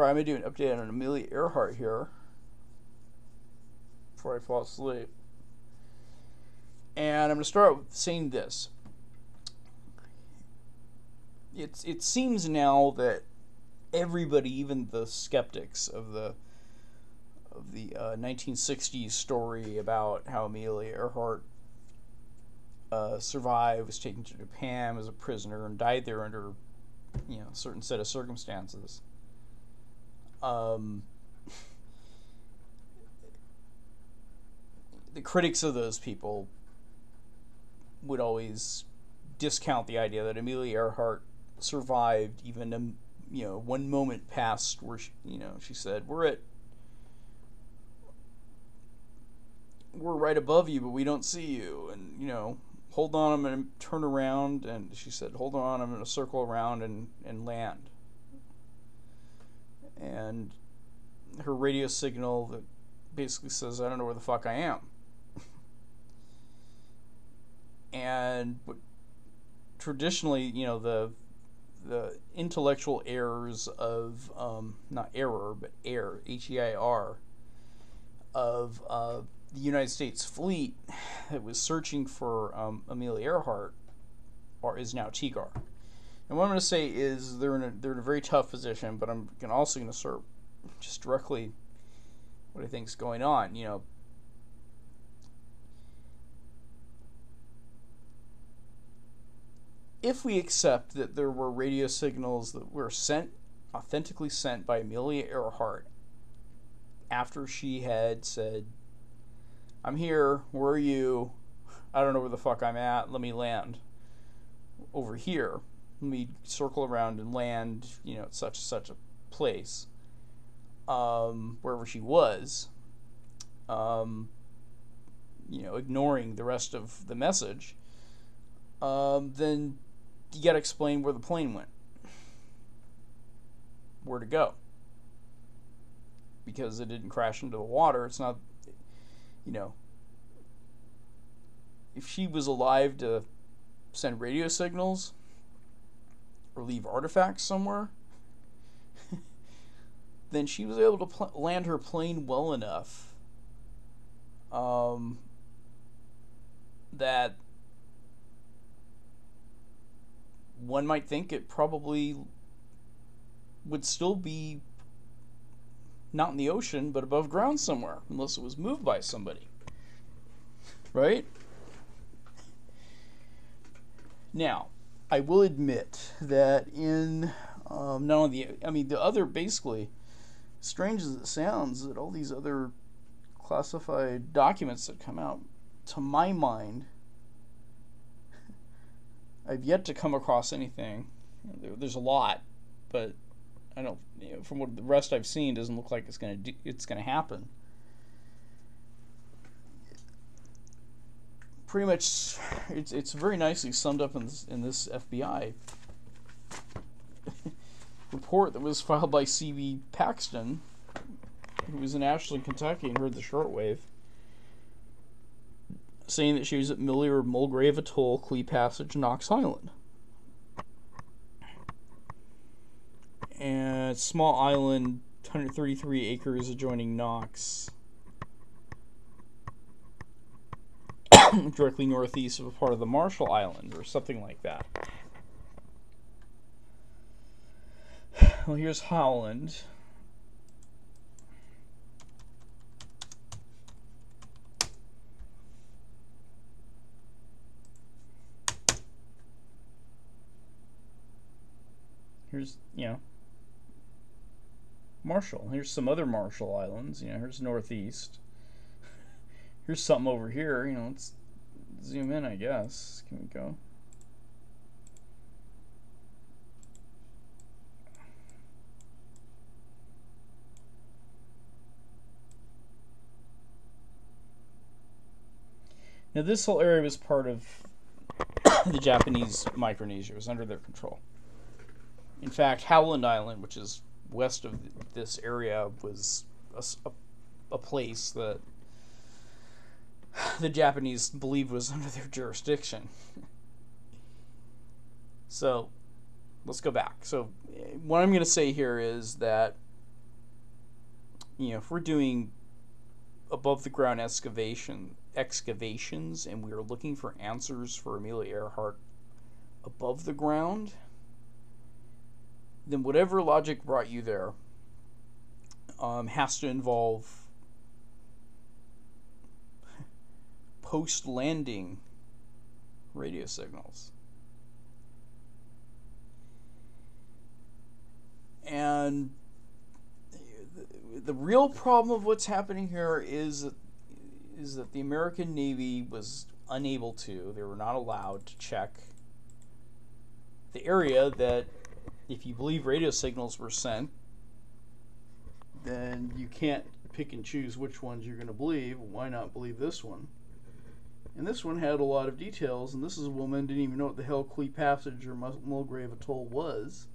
Alright, I'm going to do an update on Amelia Earhart here before I fall asleep. And I'm going to start with saying this. It seems now that everybody, even the skeptics of the 1960s story about how Amelia Earhart survived, was taken to Japan as a prisoner, and died there under, a certain set of circumstances. The critics of those people would always discount the idea that Amelia Earhart survived even one moment past where she said, we're right above you, but we don't see you, and hold on, I'm going to turn around, and she said, hold on, I'm going to circle around and land. And her radio signal that basically says, I don't know where the fuck I am. And traditionally, the intellectual errors of, not error, but err, H-E-I-R, of the United States fleet that was searching for Amelia Earhart is now TIGHAR. And what I'm going to say is they're in a very tough position, but I'm also going to assert just directly what I think is going on. If we accept that there were radio signals that were authentically sent by Amelia Earhart after she had said, I'm here, where are you? I don't know where the fuck I'm at, let me land over here. Let me circle around and land, at such and such a place, wherever she was, ignoring the rest of the message, then you gotta explain where the plane went, where to go, because it didn't crash into the water. It's not, if she was alive to send radio signals or leave artifacts somewhere, then she was able to land her plane well enough that one might think it probably would still be not in the ocean, but above ground somewhere, unless it was moved by somebody. Right? Now, I will admit that in not only the other, basically, strange as it sounds, that all these other classified documents that come out, to my mind, I've yet to come across anything. There's a lot, but I don't. From what the rest I've seen, doesn't look like it's gonna happen. Pretty much, it's very nicely summed up in this FBI report that was filed by C.B. Paxton, who was in Ashland, Kentucky, and heard the shortwave, saying that she was at Millie or Mulgrave Atoll, Clee Passage, Knox Island. And small island, 133 acres adjoining Knox, directly northeast of a part of the Marshall Island, or something like that. Well, here's Holland. Here's, Marshall. Here's some other Marshall Islands. Here's northeast. Here's something over here. Let's zoom in, I guess. Can we go? Now, this whole area was part of the Japanese Micronesia. It was under their control. In fact, Howland Island, which is west of this area, was a place that the Japanese believed was under their jurisdiction. So, let's go back. So, what I'm going to say here is that if we're doing above the ground excavations and we are looking for answers for Amelia Earhart above the ground, then whatever logic brought you there has to involve post-landing radio signals. And the real problem of what's happening here is that the American Navy was unable to, they were not allowed to check the area that, if you believe radio signals were sent, then you can't pick and choose which ones you're going to believe. Why not believe this one? And this one had a lot of details, and this is a woman didn't even know what the hell Clee Passage or Mulgrave Atoll was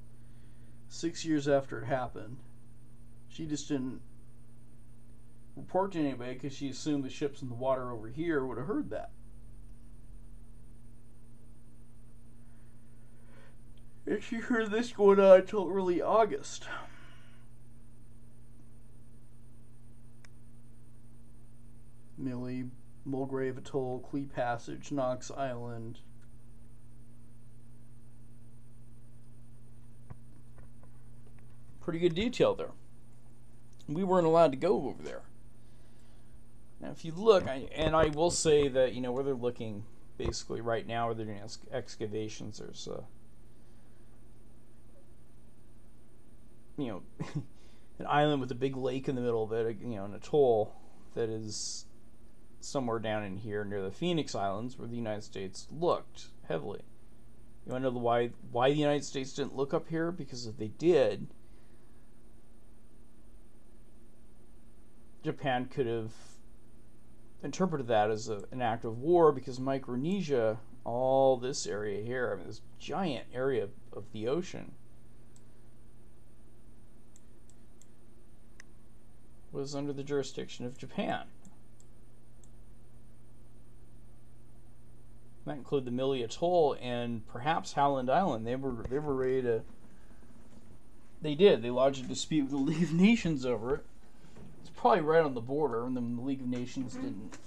6 years after it happened. She just didn't report to anybody because she assumed the ships in the water over here would have heard that. And she heard this going on until early August. Millie, Mulgrave Atoll, Clee Passage, Knox Island. Pretty good detail there. We weren't allowed to go over there. Now, if you look, I will say that, where they're looking basically right now, where they're doing excavations, there's an island with a big lake in the middle of it, an atoll that is somewhere down in here near the Phoenix Islands, where the United States looked heavily. You want to know why the United States didn't look up here? Because if they did, Japan could have interpreted that as an act of war, because Micronesia, all this area here, this giant area of the ocean, was under the jurisdiction of Japan. That included the Millie Atoll and perhaps Howland Island. They were ready to. They lodged a dispute with the League of Nations over it. It's probably right on the border, and then the League of Nations didn't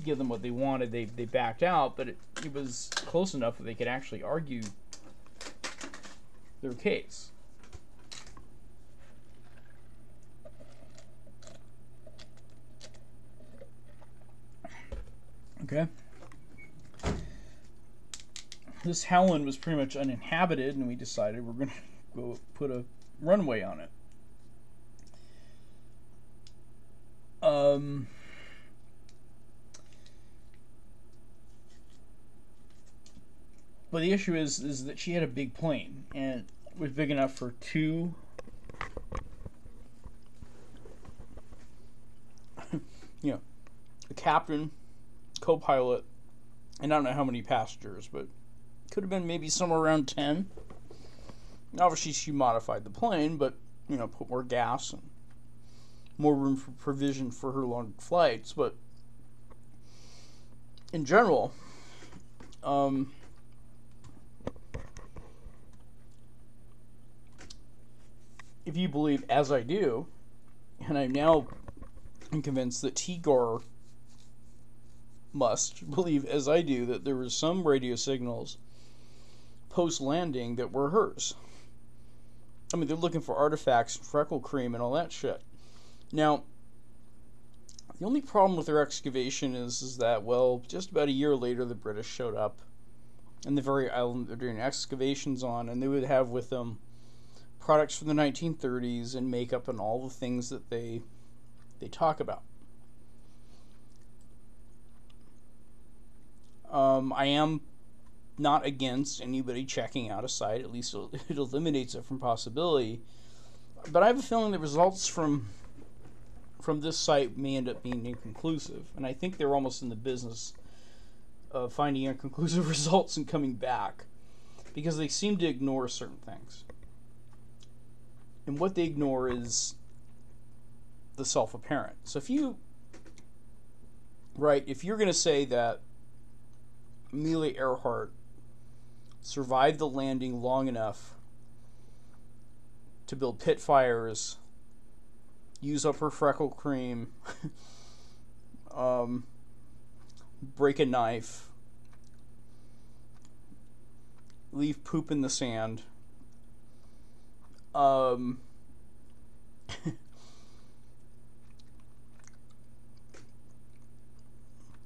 give them what they wanted. They backed out, but it was close enough that they could actually argue their case. Okay. This Howland was pretty much uninhabited, and we decided we're going to go put a runway on it. But the issue is that she had a big plane, and it was big enough for two a captain, co-pilot, and I don't know how many passengers, but could have been maybe somewhere around 10. Obviously, she modified the plane, but put more gas and more room for provision for her long flights. But in general, if you believe, as I do, and I'm now convinced that TIGHAR must believe, as I do, that there were some radio signals post-landing that were hers. I mean, they're looking for artifacts, freckle cream, and all that shit. Now, the only problem with their excavation is that, well, just about a year later, the British showed up in the very island they're doing excavations on, and they would have with them products from the 1930s and makeup and all the things that they talk about. I am not against anybody checking out a site. At least it eliminates it from possibility. But I have a feeling the results from this site may end up being inconclusive. And I think they're almost in the business of finding inconclusive results and coming back, because they seem to ignore certain things. And what they ignore is the self-apparent. So if you're going to say that Amelia Earhart survived the landing long enough to build pit fires use up her freckle cream, break a knife, leave poop in the sand,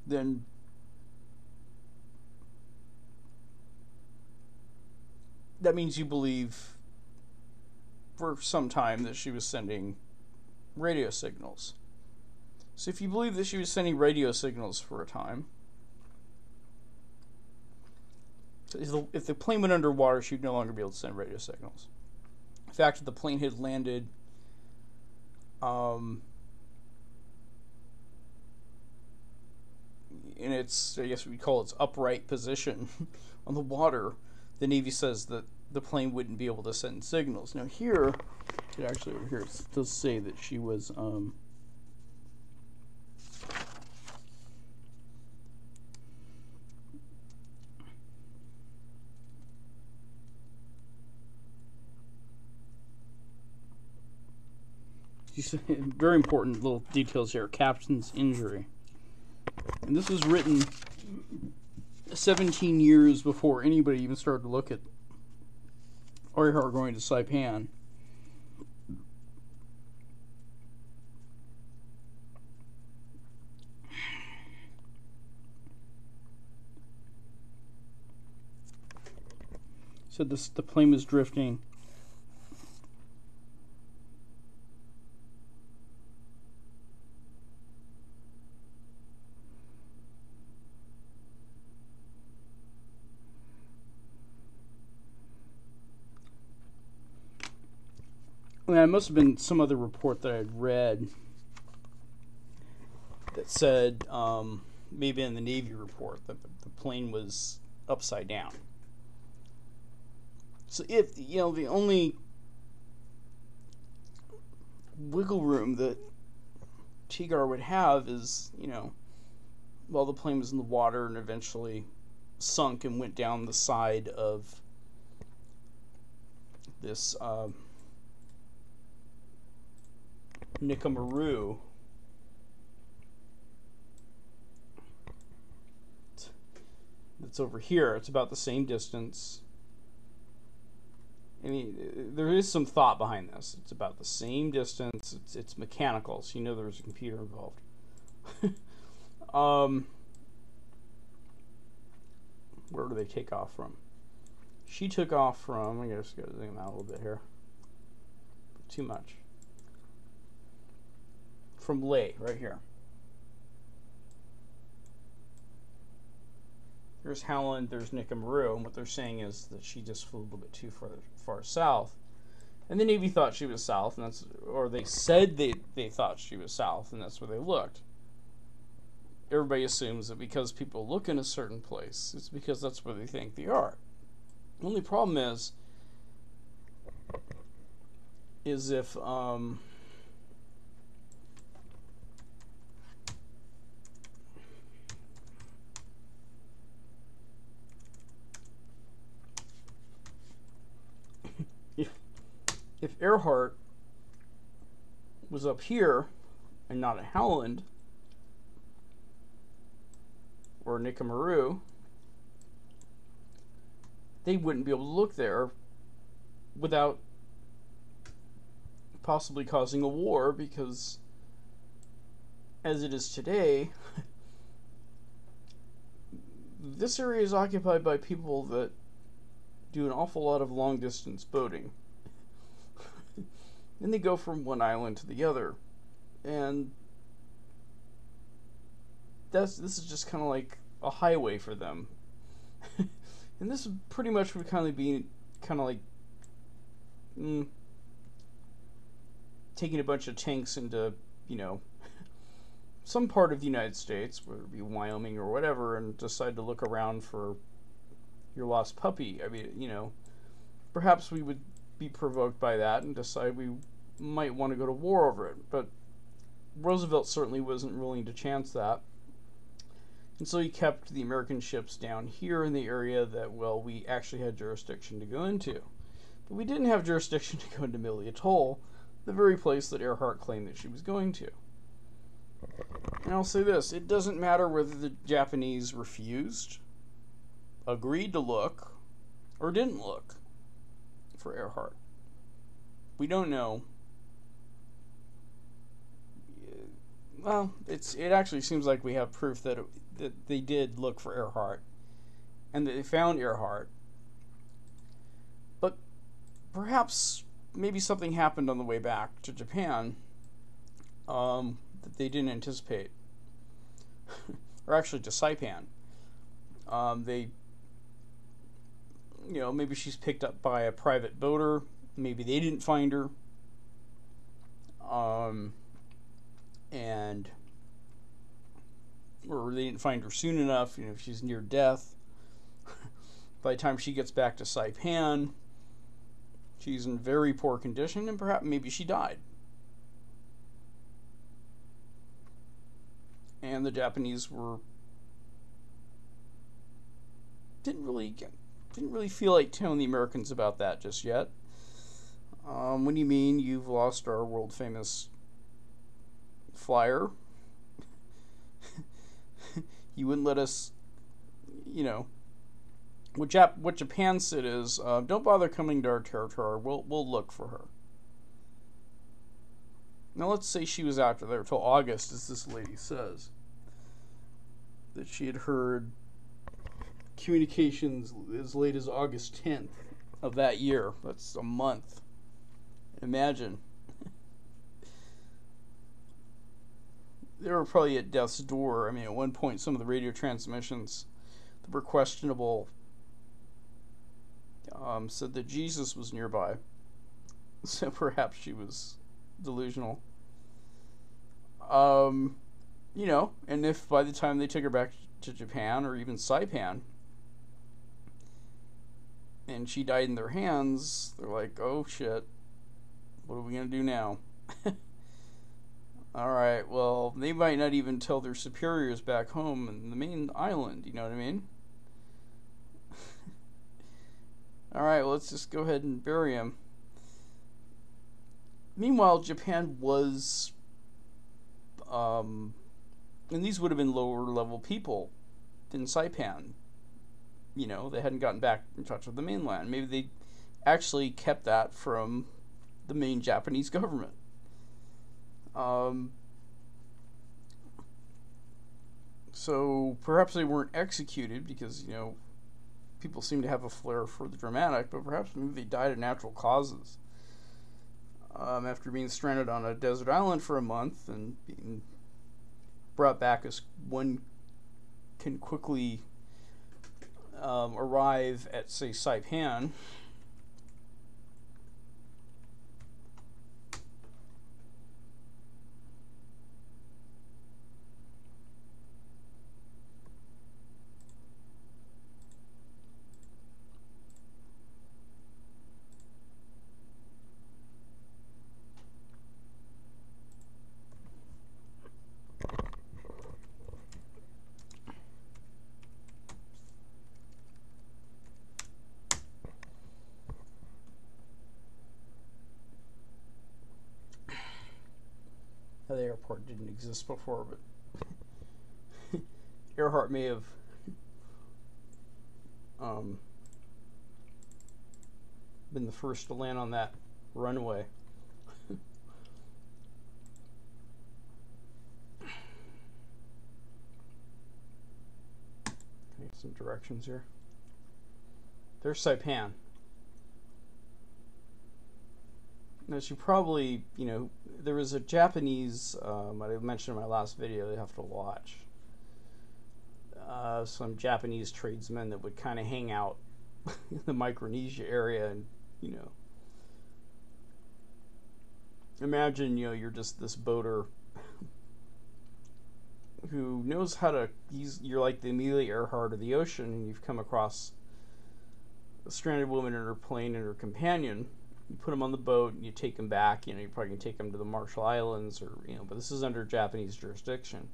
then that means you believe for some time that she was sending radio signals. So if you believe that she was sending radio signals for a time, if the plane went underwater, she would no longer be able to send radio signals. In fact, if the plane had landed in its, I guess we'd call its upright position on the water, the Navy says that the plane wouldn't be able to send signals. Now here, actually over here, it does say that she was very important little details here. Captain's injury. And this was written 17 years before anybody even started to look at Earhart going to Saipan. So the plane was drifting. It must have been some other report that I'd read that said, maybe in the Navy report, that the plane was upside down. So if, the only wiggle room that TIGHAR would have is, while the plane was in the water and eventually sunk and went down the side of this Nicamaru. That's over here. It's about the same distance. I mean, there is some thought behind this. It's about the same distance. It's mechanical, so there's a computer involved. Where do they take off from? She took off from, I guess, gotta zoom out a little bit here. Too much. From Leh, right here. There's Howland, there's Nicamaru, and what they're saying is that she just flew a little bit too far south. And the Navy thought she was south, and or they said they thought she was south, and that's where they looked. Everybody assumes that because people look in a certain place, it's because that's where they think they are. The only problem is if if Earhart was up here and not at Howland or Nicamaru, they wouldn't be able to look there without possibly causing a war, because as it is today, this area is occupied by people that do an awful lot of long distance boating. Then they go from one island to the other, and this is just kind of like a highway for them. And this pretty much would kind of be like taking a bunch of tanks into some part of the United States, whether it be Wyoming or whatever, and decide to look around for your lost puppy. I mean, perhaps we would be provoked by that and decide we might want to go to war over it, but Roosevelt certainly wasn't willing to chance that, and so he kept the American ships down here in the area that, well, we actually had jurisdiction to go into. But we didn't have jurisdiction to go into Amelia Atoll. the very place that Earhart claimed that she was going to. And I'll say this, it doesn't matter whether the Japanese refused, agreed to look, or didn't look for Earhart. We don't know. Well, it actually seems like we have proof that they did look for Earhart, and that they found Earhart. But perhaps maybe something happened on the way back to Japan that they didn't anticipate, or actually to Saipan. Maybe she's picked up by a private boater. Maybe they didn't find her. Or they didn't find her soon enough. She's near death. By the time she gets back to Saipan, she's in very poor condition, and perhaps maybe she died. And the Japanese didn't really feel like telling the Americans about that just yet. What do you mean you've lost our world famous flyer? You wouldn't let us, what Japan said is, don't bother coming to our territory. We'll look for her. Now let's say she was out there till August, as this lady says, that she had heard communications as late as August 10th of that year. That's a month. Imagine. They were probably at death's door. I mean, at one point, some of the radio transmissions that were questionable said that Jesus was nearby. So perhaps she was delusional. And if by the time they took her back to Japan, or even Saipan, and she died in their hands, they're like, oh shit, what are we going to do now? Alright, well, they might not even tell their superiors back home in the main island, you know what I mean? Alright, well, let's just go ahead and bury him. Meanwhile, Japan was, and these would have been lower level people than Saipan. They hadn't gotten back in touch with the mainland. Maybe they actually kept that from the main Japanese government. So perhaps they weren't executed because, people seem to have a flair for the dramatic, but perhaps maybe they died of natural causes. After being stranded on a desert island for a month and being brought back as one can quickly arrive at, say, Saipan. The airport didn't exist before, but Earhart may have been the first to land on that runway. Get some directions here. There's Saipan. As you probably, there was a Japanese, I mentioned in my last video, they have to watch. Some Japanese tradesmen that would kind of hang out in the Micronesia area, and, imagine, you're just this boater who knows how to, you're like the Amelia Earhart of the ocean, and you've come across a stranded woman in her plane and her companion. You put them on the boat and you take them back. You're probably going to take them to the Marshall Islands, or but this is under Japanese jurisdiction.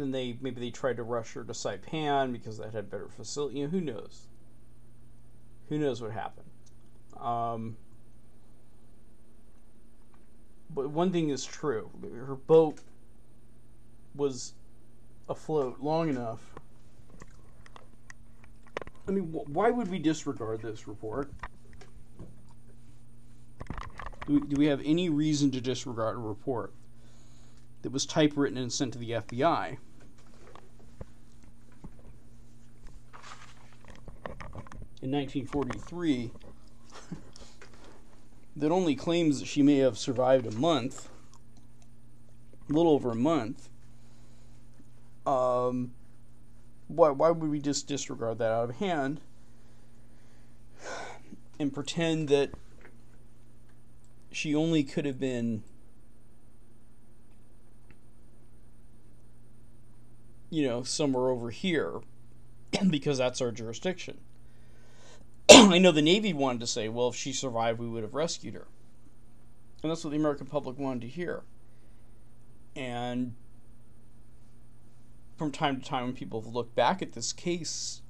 then maybe they tried to rush her to Saipan because that had better facility. Who knows? Who knows what happened? But one thing is true: her boat was afloat long enough. I mean, why would we disregard this report? Do we have any reason to disregard a report that was typewritten and sent to the FBI? In 1943, that only claims that she may have survived a month, a little over a month. Why would we just disregard that out of hand and pretend that she only could have been, somewhere over here because that's our jurisdiction? I know the Navy wanted to say, well, if she survived, we would have rescued her. And that's what the American public wanted to hear. And from time to time, when people have looked back at this case,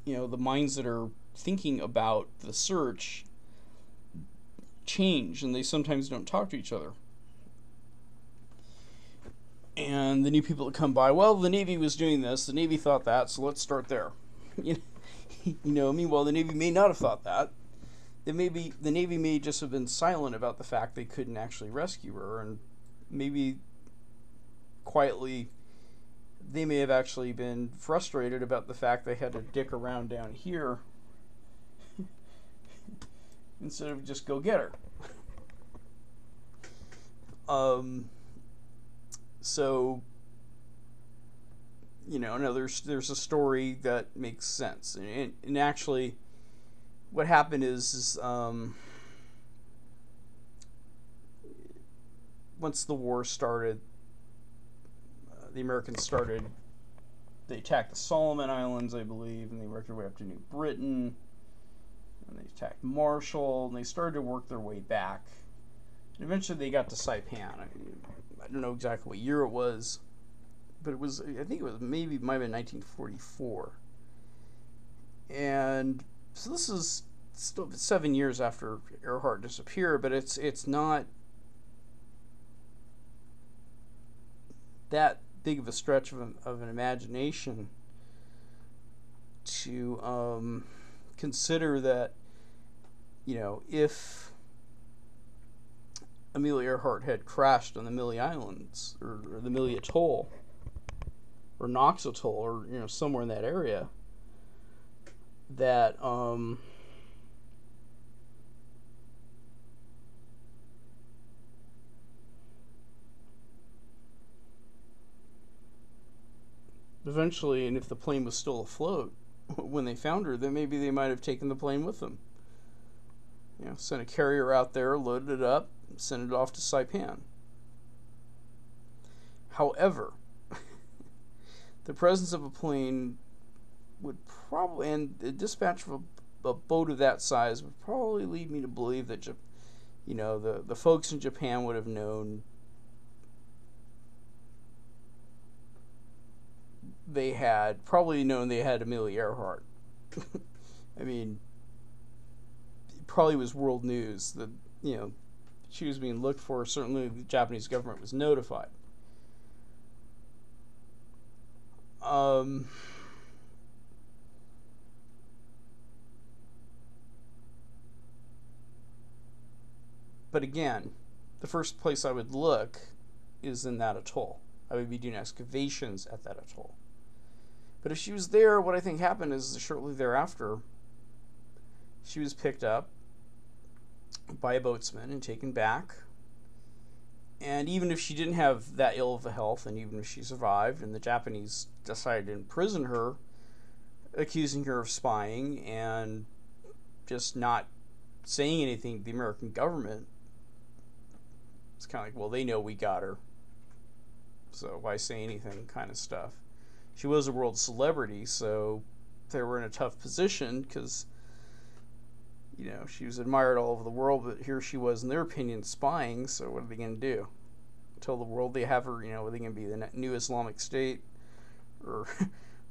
the minds that are thinking about the search change, and they sometimes don't talk to each other. And the new people that come by, well, the Navy was doing this, the Navy thought that, so let's start there. Meanwhile, the Navy may not have thought that. The Navy may just have been silent about the fact they couldn't actually rescue her, and maybe quietly they may have actually been frustrated about the fact they had to dick around down here instead of just go get her. So, no, there's a story that makes sense, and actually, what happened is once the war started, the Americans they attacked the Solomon Islands, I believe, and they worked their way up to New Britain, and they attacked Marshall, and they started to work their way back, and eventually they got to Saipan. I don't know exactly what year it was, but I think it was might have been 1944. And so this is still 7 years after Earhart disappeared, but it's not that big of a stretch of an imagination to consider that, if Amelia Earhart had crashed on the Amelia Islands, or the Amelia Atoll, or Knox Atoll, or somewhere in that area, that eventually, and if the plane was still afloat when they found her, then maybe they might have taken the plane with them. Sent a carrier out there, loaded it up, sent it off to Saipan. However, the presence of a plane would probably, and the dispatch of a boat of that size would probably lead me to believe that, the folks in Japan would have known they had Amelia Earhart. I mean, it probably was world news that, she was being looked for. Certainly the Japanese government was notified. But again, the first place I would look is in that atoll. I would be doing excavations at that atoll. But if she was there, what I think happened is shortly thereafter, she was picked up by a boatsman and taken back. And even if she didn't have that ill of a health, and even if she survived, and the Japanese decided to imprison her, accusing her of spying and just not saying anything to the American government, it's kind of like, well, they know we got her, so why say anything kind of stuff. She was a world celebrity, so they were in a tough position because, she was admired all over the world, but here she was, in their opinion, spying, so what are they going to do? tell the world they have her, are they going to be the new Islamic State or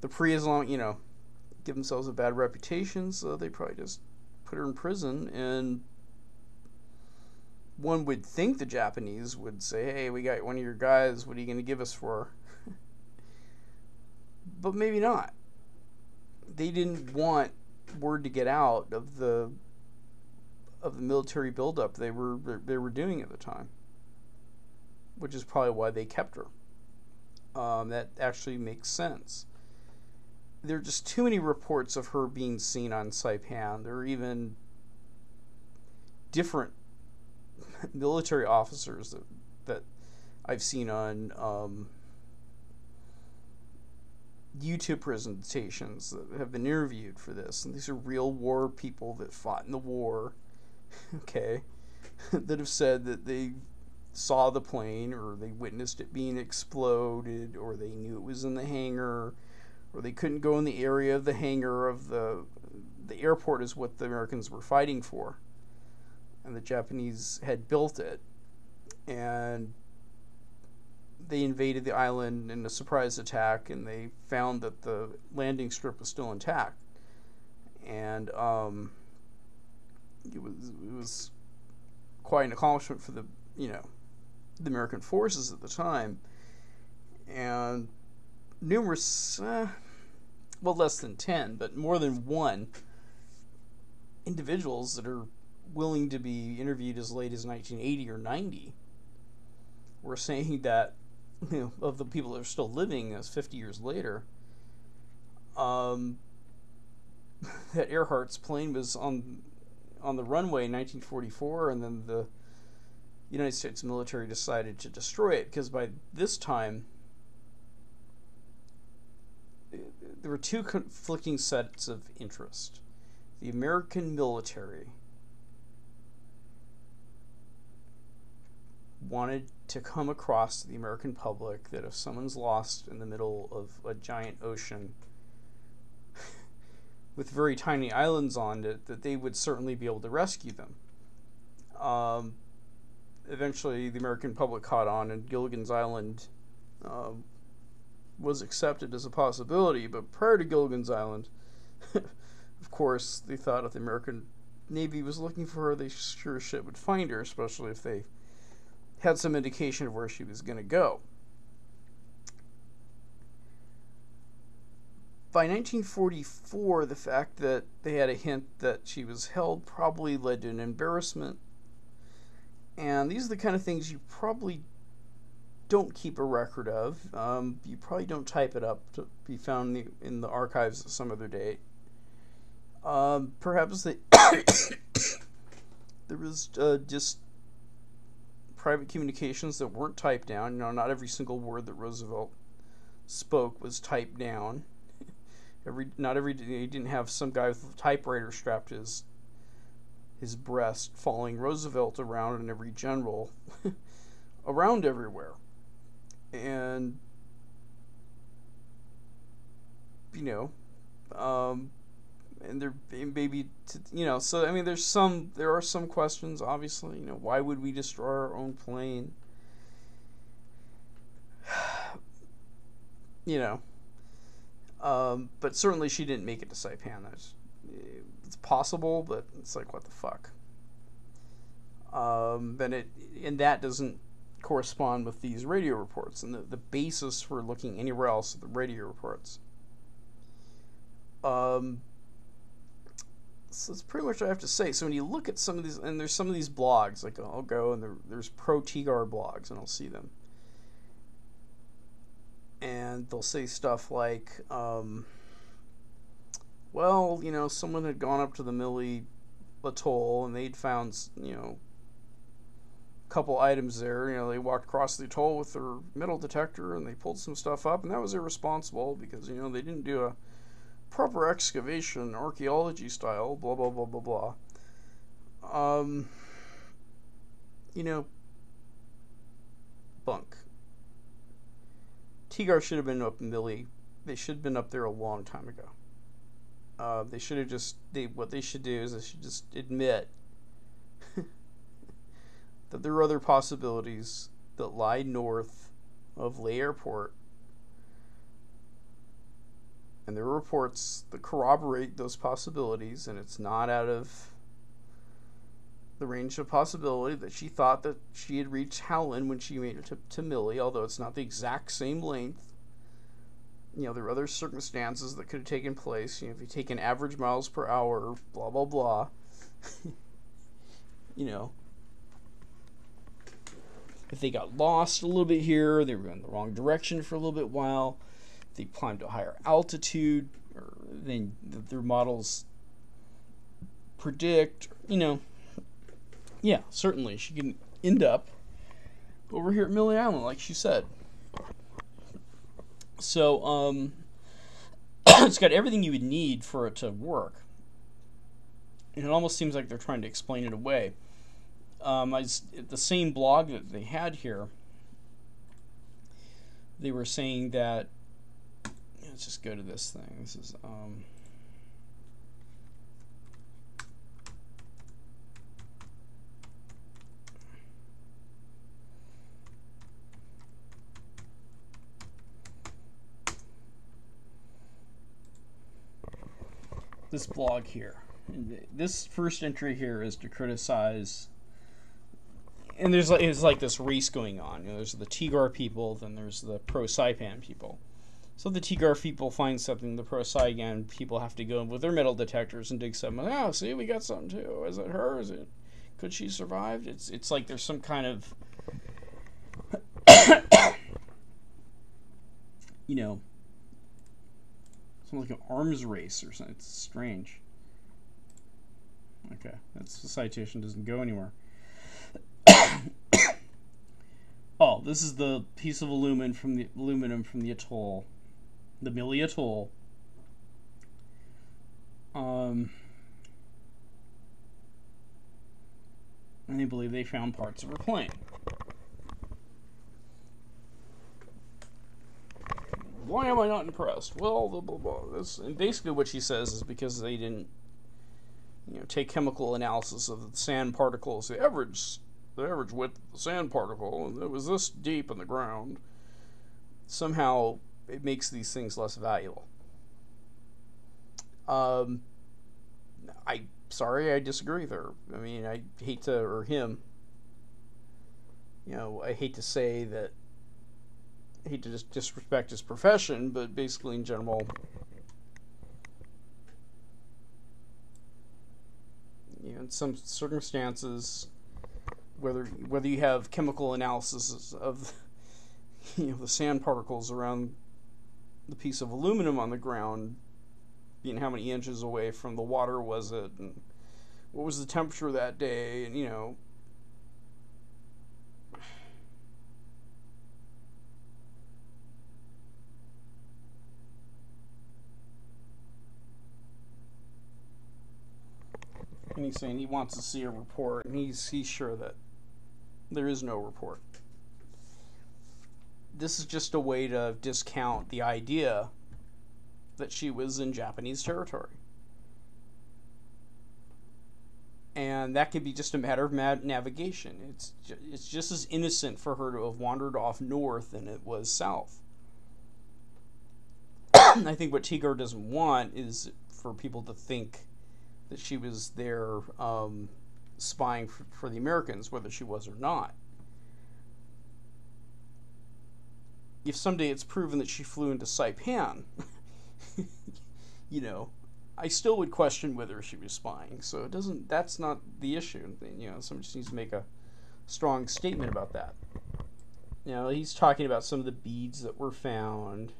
the pre-Islamic, give themselves a bad reputation, so they probably just put her in prison. And one would think the Japanese would say, hey, we got one of your guys, what are you going to give us for her? But maybe not. They didn't want word to get out of the military buildup they were doing at the time, which is probably why they kept her. That actually makes sense. There are just too many reports of her being seen on Saipan. There are even different military officers that I've seen on YouTube presentations that have been interviewed for this, and these are real war people that fought in the war, okay, that have said that they saw the plane, or they witnessed it being exploded, or they knew it was in the hangar, or they couldn't go in the area of the hangar of the airport is what the Americans were fighting for, and the Japanese had built it, and they invaded the island in a surprise attack, and they found that the landing strip was still intact, and it was quite an accomplishment for the American forces at the time, and numerous, less than 10, but more than one individuals that are willing to be interviewed as late as 1980 or 90 were saying that, of the people that are still living as 50 years later, that Earhart's plane was on the runway in 1944, and then the United States military decided to destroy it, because by this time there were two conflicting sets of interest. The American military wanted to come across to the American public that if someone's lost in the middle of a giant ocean with very tiny islands on it, that they would certainly be able to rescue them. Eventually the American public caught on, and Gilligan's Island was accepted as a possibility, but prior to Gilligan's Island, of course, they thought if the American Navy was looking for her, they sure as shit would find her, especially if they had some indication of where she was going to go. By 1944, the fact that they had a hint that she was held probably led to an embarrassment, and these are the kind of things you probably don't keep a record of. You probably don't type it up to be found in the archives at some other date. Perhaps there was just private communications that weren't typed down. Not every single word that Roosevelt spoke was typed down. Not every day he didn't have some guy with a typewriter strapped to his breast, following Roosevelt around, and every general around everywhere. And and there maybe so I mean there are some questions, obviously. Why would we destroy our own plane? But certainly she didn't make it to Saipan. It's possible, but it's like, what the fuck? And that doesn't correspond with these radio reports, and the basis for looking anywhere else at the radio reports. So that's pretty much what I have to say. So when you look at some of these, and there's some of these blogs, like I'll go and there's pro-TIGHAR blogs, and I'll see them, and they'll say stuff like, someone had gone up to the Mili Atoll and they'd found, a couple items there. They walked across the atoll with their metal detector and they pulled some stuff up, and that was irresponsible because, they didn't do a proper excavation, archaeology style, blah, blah, blah, blah, blah. Bunk. TIGHAR should have been up in Mili. They should have been up there a long time ago. They should have what they should do is they should just admit that there are other possibilities that lie north of Leh Airport. And there are reports that corroborate those possibilities, and it's not out of the range of possibility that she thought that she had reached Howland when she made it to Millie, although it's not the exact same length. You know, there are other circumstances that could have taken place. You know, if you take an average miles per hour, blah, blah, blah. You know, if they got lost a little bit here, they were going the wrong direction for a little bit while, they climbed to a higher altitude, or then their models predict, you know, yeah, certainly she can end up over here at Millie Island, like she said. So, it's got everything you would need for it to work. And it almost seems like they're trying to explain it away. The same blog that they had here, they were saying that, let's just go to this thing. This is, this blog here. This first entry here is to criticize, and it's like this race going on. You know, there's the TIGHAR people, then there's the pro-Saipan people. So the TIGHAR people find something, the pro-Saipan people have to go with their metal detectors and dig something. Oh, see, we got something too. Is it her? Could she survive? It's like there's some kind of, you know, something like an arms race or something. It's strange. Okay, that's the citation doesn't go anywhere. Oh, this is the piece of aluminum from the atoll, the Millie Atoll. And they believe they found parts of her plane. Why am I not impressed? Well, blah, blah, blah. And basically what she says is because they didn't, you know, take chemical analysis of the sand particles, the average width of the sand particle, and it was this deep in the ground. Somehow it makes these things less valuable. I disagree with her. I mean, I hate to, or him, you know, I hate to say that, I hate to just disrespect his profession, but basically in general, you know, in some circumstances, whether you have chemical analysis of, you know, the sand particles around the piece of aluminum on the ground, being how many inches away from the water was it, and what was the temperature that day, and, you know, and he's saying he wants to see a report, and he's sure that there is no report. This is just a way to discount the idea that she was in Japanese territory. And that could be just a matter of navigation. It's just as innocent for her to have wandered off north than it was south. I think what TIGHAR doesn't want is for people to think that she was there spying for the Americans, whether she was or not. If someday it's proven that she flew into Saipan, you know, I still would question whether she was spying. So it doesn't. That's not the issue. You know, someone just needs to make a strong statement about that. You know, he's talking about some of the beads that were found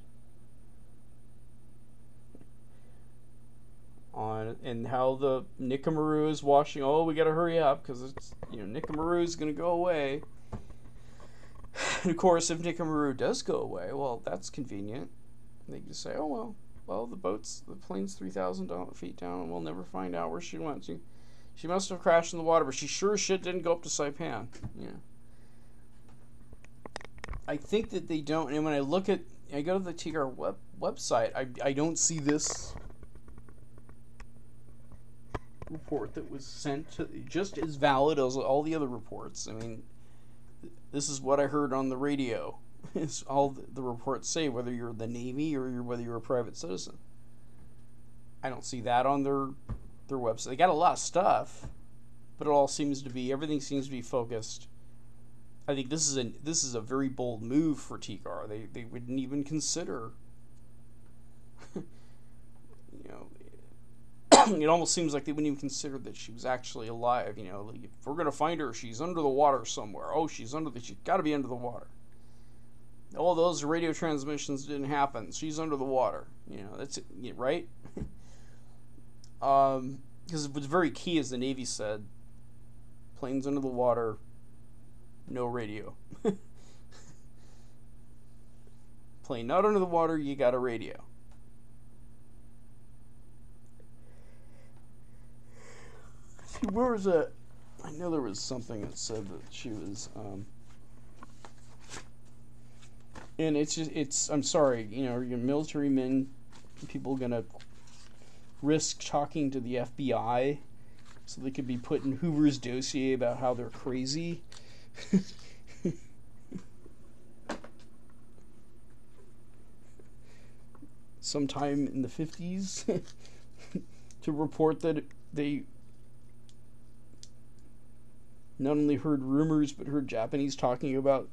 on, and how the Nickamaru is washing. Oh, we got to hurry up because it's, you know, Nickamaru is going to go away. And of course, if Nickamaru does go away, well, that's convenient. They can just say, oh well, the plane's 3,000 feet down, and we'll never find out where she went. She must have crashed in the water, but she sure as shit didn't go up to Saipan. Yeah. I think that they don't, and when I go to the TIGHAR website, I don't see this report that was sent to, just as valid as all the other reports. I mean, This is what I heard on the radio. It's all the reports say, whether you're the Navy or whether you're a private citizen. I don't see that on their website. They got a lot of stuff, but it all seems to be, everything seems to be focused. I think this is a very bold move for TIGHAR. They wouldn't even consider, you know, it almost seems like they wouldn't even consider that she was actually alive. You know, like, if we're gonna find her, she's under the water somewhere. Oh, she's got to be under the water. Oh, those radio transmissions didn't happen. She's under the water. You know, that's it, right? Because what's very key, as the Navy said, planes under the water, no radio. Plane not under the water, you got a radio. See, where was it? I know there was something that said that she was, and I'm sorry, you know, your military men, people gonna risk talking to the FBI so they could be put in Hoover's dossier about how they're crazy. Sometime in the 50s to report that they not only heard rumors but heard Japanese talking about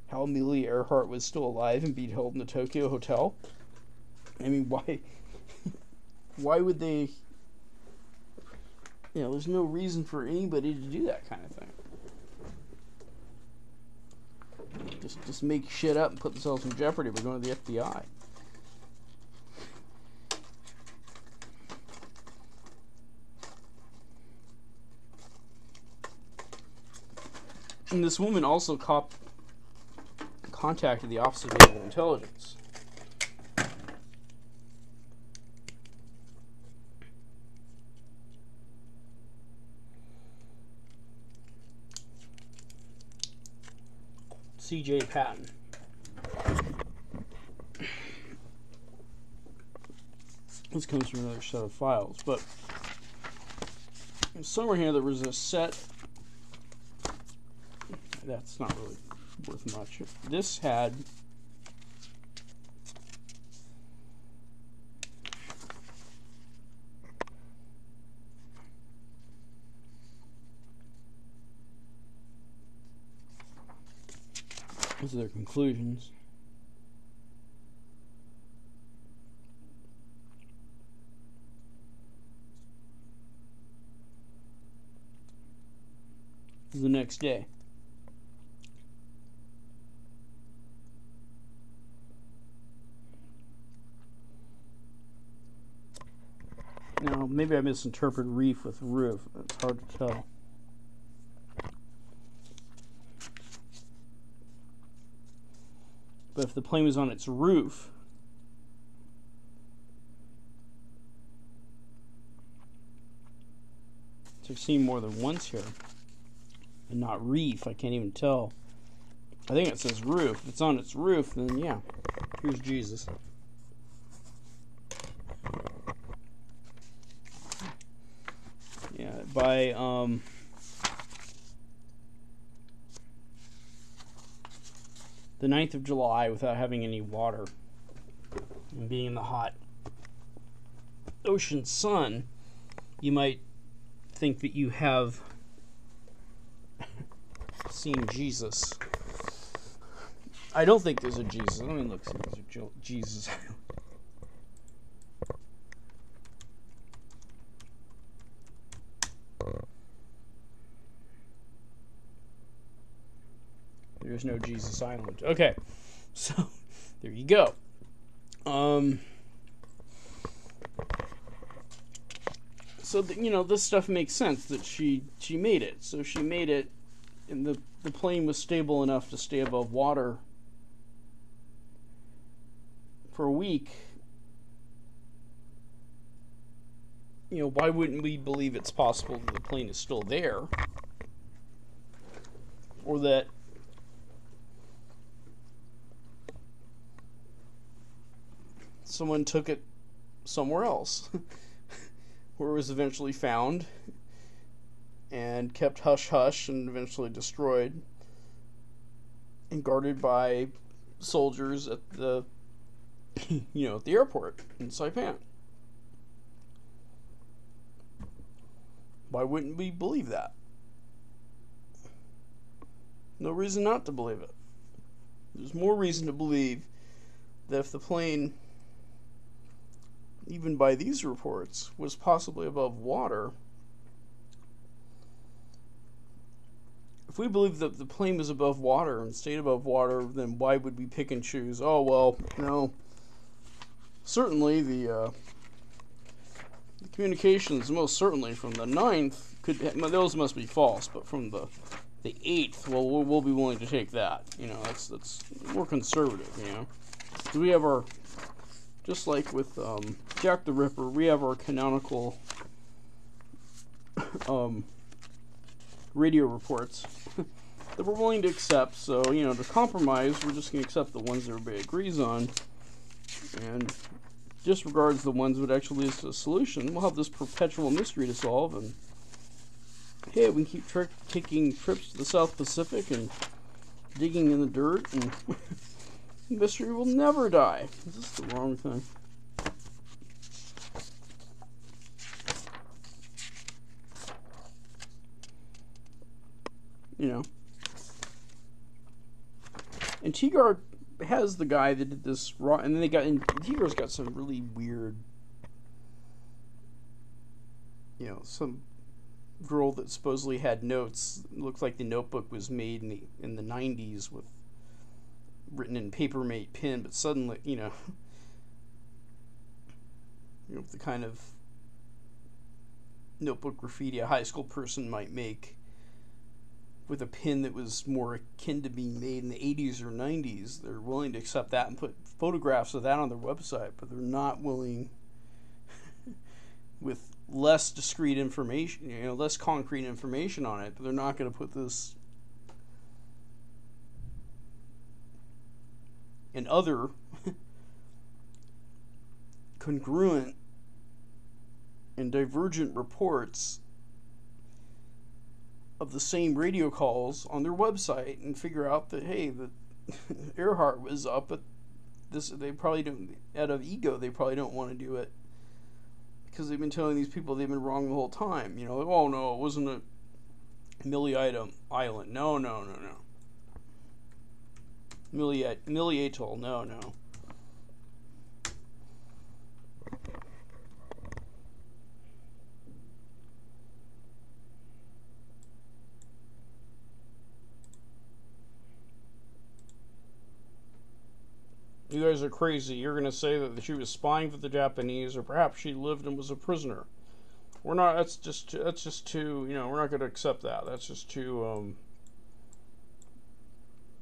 how Amelia Earhart was still alive and being held in the Tokyo hotel. I mean, why would they, you know, there's no reason for anybody to do that kind of thing. Just make shit up and put themselves in jeopardy by going to the FBI. And this woman also contacted the Office of Naval Intelligence. C.J. Patton. This comes from another set of files, but somewhere here there was a set. That's not really worth much. This had these are their conclusions. The next day. Now, maybe I misinterpreted reef with roof. It's hard to tell. But if the plane was on its roof, which I've seen more than once here, and not reef, I can't even tell. I think it says roof. If it's on its roof, then yeah, here's Jesus. Yeah, by the 9th of July, without having any water and being in the hot ocean sun, you might think that you have seen Jesus. I don't think there's a Jesus. Let me look, see if there's a Jesus. There's no Jesus Island. Okay, so there you go. So you know, this stuff makes sense that she made it. So she made it, and the plane was stable enough to stay above water for a week. You know, why wouldn't we believe it's possible that the plane is still there, or that someone took it somewhere else where it was eventually found and kept hush-hush and eventually destroyed. and guarded by soldiers at the at the airport in Saipan. Why wouldn't we believe that? No reason not to believe it. There's more reason to believe that if the plane, even by these reports, was possibly above water, if we believe that the plane was above water and stayed above water, then why would we pick and choose? Oh, well, no. Certainly the communications, most certainly from the 9th, those must be false, but from the 8th, well, we'll be willing to take that. That's more conservative, So we have our, just like with Jack the Ripper, we have our canonical radio reports that we're willing to accept. So, to compromise, we're just going to accept the ones that everybody agrees on, and disregards the ones that actually leads to a solution. We'll have this perpetual mystery to solve, and hey, we can keep taking trips to the South Pacific and digging in the dirt, and the mystery will never die. Is this the wrong thing? And TIGHAR has the guy that did this raw, and then TIGHAR's got some really weird, some girl that supposedly had notes. It looks like the notebook was made in the 90s with written in Papermate pen, but suddenly, the kind of notebook graffiti a high school person might make with a pen that was more akin to being made in the 80s or 90s. They're willing to accept that and put photographs of that on their website, but they're not willing, with less discrete information, less concrete information on it, but they're not going to put this and other congruent and divergent reports of the same radio calls on their website and figure out that, hey, the Earhart was up at this. They probably don't, out of ego, they probably don't want to do it because they've been telling these people they've been wrong the whole time. Like, oh no, it wasn't a Amelia Island. No. Amelia Atoll. No. You guys are crazy. You're going to say that she was spying for the Japanese, or perhaps she lived and was a prisoner. We're not. That's just too. We're not going to accept that. That's just too.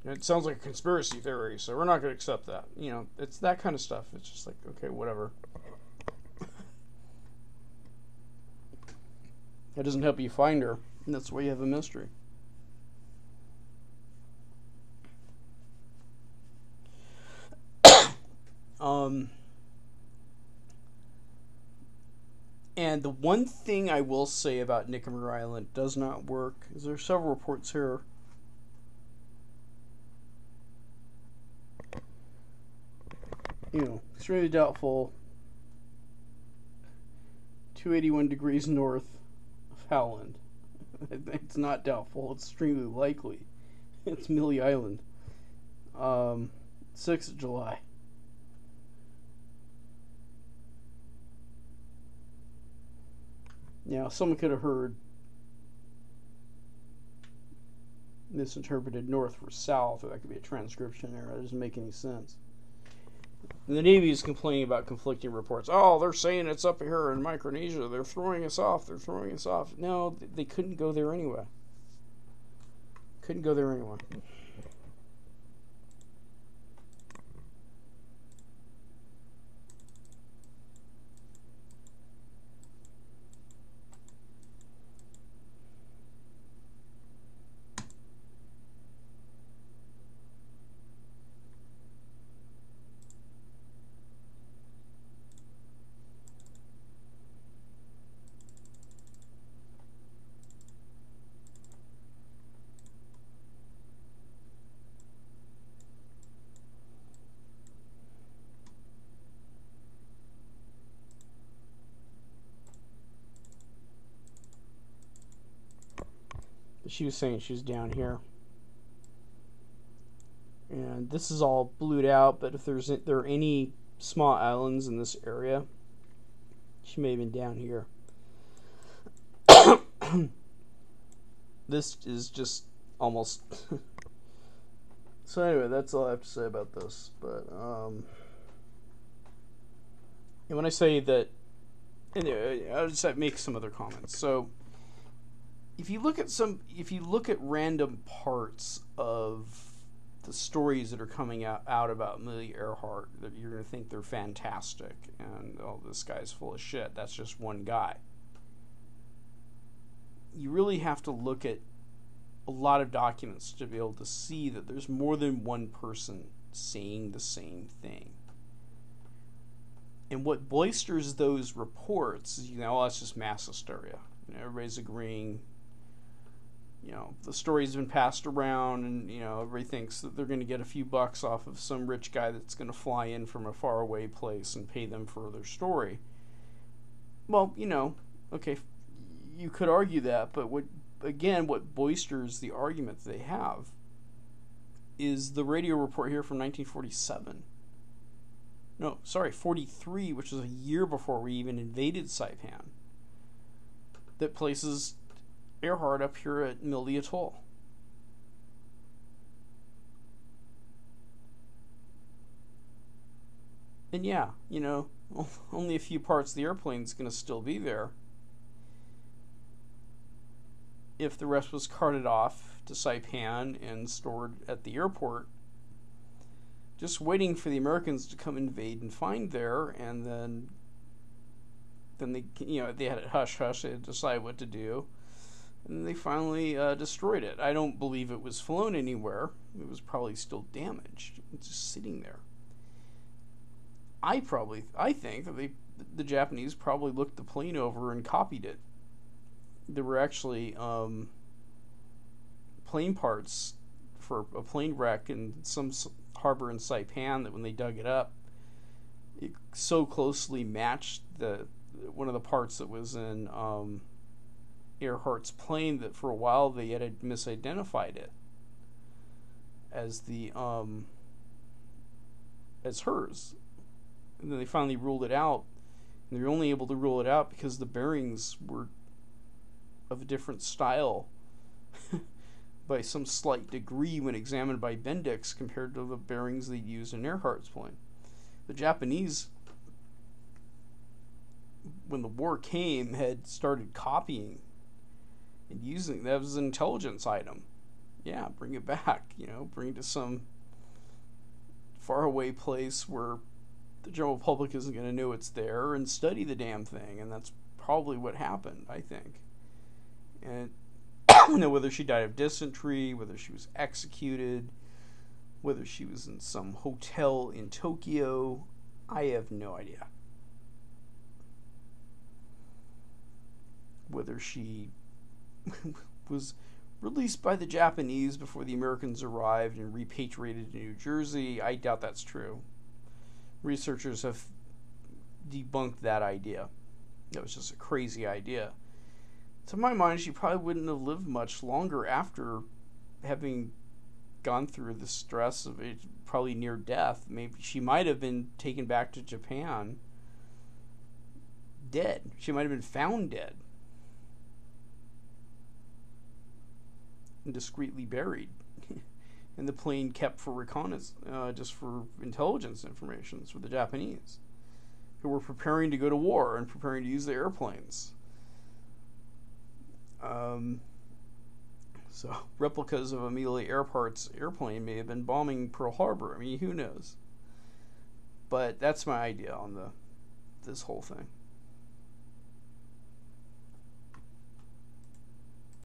It sounds like a conspiracy theory, so we're not going to accept that. It's that kind of stuff. It's just like, okay, whatever. That doesn't help you find her, and that's why you have a mystery. And the one thing I will say about Nicomer Island does not work is there are several reports here. Extremely doubtful. 281 degrees north of Howland. It's not doubtful. It's extremely likely. It's Millie Island. 6th of July. Now, someone could have heard misinterpreted north for south, or that could be a transcription error. That doesn't make any sense. And the Navy is complaining about conflicting reports. Oh, they're saying it's up here in Micronesia. They're throwing us off. No, they couldn't go there anyway. But she was saying she was down here. And this is all blued out, but if there are any small islands in this area, she may have been down here. This is just almost... So anyway, that's all I have to say about this. But and when I say that, anyway, I'll just make some other comments. So if you look at random parts of the stories that are coming out about Amelia Earhart, that you're going to think they're fantastic and, oh, this guy's full of shit. That's just one guy. You really have to look at a lot of documents to be able to see that there's more than one person saying the same thing. And what bolsters those reports is, oh, that's just mass hysteria. Everybody's agreeing. The story's been passed around, and everybody thinks that they're going to get a few bucks off of some rich guy that's going to fly in from a faraway place and pay them for their story. Well, okay, you could argue that, but what bolsters the argument that they have is the radio report here from 1947. No, sorry, 43, which was a year before we even invaded Saipan, that places Earhart up here at Mildy Atoll. And yeah, only a few parts of the airplane's going to still be there. If the rest was carted off to Saipan and stored at the airport, just waiting for the Americans to come invade and find there, and then they had it hush-hush, they had to decide what to do. And they finally destroyed it. I don't believe it was flown anywhere. It was probably still damaged. It's just sitting there. I think that the Japanese probably looked the plane over and copied it. There were actually plane parts for a plane wreck in some harbor in Saipan that when they dug it up, it so closely matched one of the parts that was in Earhart's plane that for a while they had misidentified it as as hers, and then they finally ruled it out, and they were only able to rule it out because the bearings were of a different style by some slight degree when examined by Bendix compared to the bearings they used in Earhart's plane. The Japanese, when the war came, had started copying and using that as an intelligence item. Yeah, bring it back, bring it to some faraway place where the general public isn't going to know it's there, and study the damn thing. And that's probably what happened, I think. And whether she died of dysentery, whether she was executed, whether she was in some hotel in Tokyo, I have no idea. Whether she was released by the Japanese before the Americans arrived and repatriated to New Jersey, I doubt that's true. Researchers have debunked that idea. That was just a crazy idea. To my mind, she probably wouldn't have lived much longer after having gone through the stress of it, probably near death. Maybe she might have been taken back to Japan dead. She might have been found dead and discreetly buried, and the plane kept for reconnaissance, just for intelligence information for the Japanese, who were preparing to go to war and preparing to use the airplanes. So replicas of Amelia Earhart's airplane may have been bombing Pearl Harbor. I mean, who knows? But that's my idea on this whole thing.